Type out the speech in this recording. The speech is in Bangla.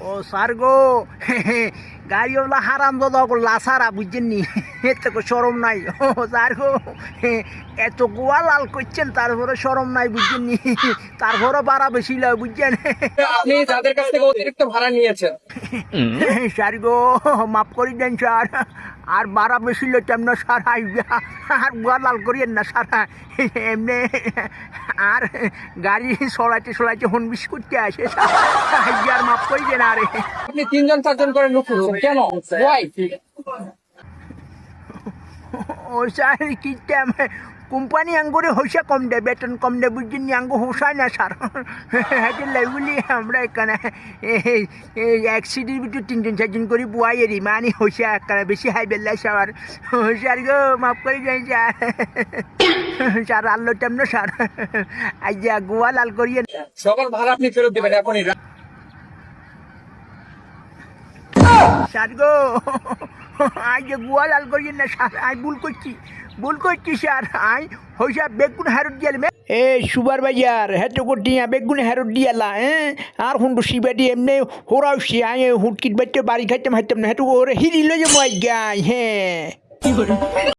ও স্যার গো গাড়িওয়ালা হারাম দাদা লাসারা বুঝছেন নি এতে সরম নাই ও স্যার গো এত গোয়া লাল করছেন তারপরে সরম নাই বুঝছেন নি তারপরে ভাড়া বেশি লয় বুঝছেন আপনি যাদের কাছ থেকে অতিরিক্ত ভাড়া নিয়েছেন স্যার গো মাফ করে দেন স্যার আর ভাড়া বেশি লইতাম না স্যার আর গোয়া লাল করিয়েন না স্যার এমনি আর গাড়ি চলাইতে হন বিস্কুটকে আসে স্যার আর মাফ করে দেন আরে আপনি 3-4 করে লোক করছেন কেন ওয়াই ও স্যার কি কোম্পানি আঙ্গুরে হইসা কম দেয় বেতন কম দেয় বুঝছেন আঙ্গু হোসায় না স্যার হাতে লাইবলি আমরা এখানে এই এক সিটির ভিতরে 3-4 করে বুয়াই এরি মানে হইসা এখানে বেশি হাই বেল্লাই স্যার স্যার গো মাফ করে যাই স্যার স্যার আল্লো টাইম না স্যার আজ গোয়া লাল করিয়ে সকল ভাড়া আপনি ফেরত দেবেন এখনই স্যার গো আজ গোয়া লাল করিয়ে না স্যার আমি ভুল করছি স্যার আই হইসা বেগুন হারত দিয়াল এ সুবার বাজার হেতো কটিয়া বেগুন হারত দিয়ালা আর হুন্ডু শিবাটি এমনি হোরাউছি আই হুটকিট বাচ্চা বাড়ি খাইতাম না হেতো ওরে হিরি লই যে মই গাই হ্যাঁ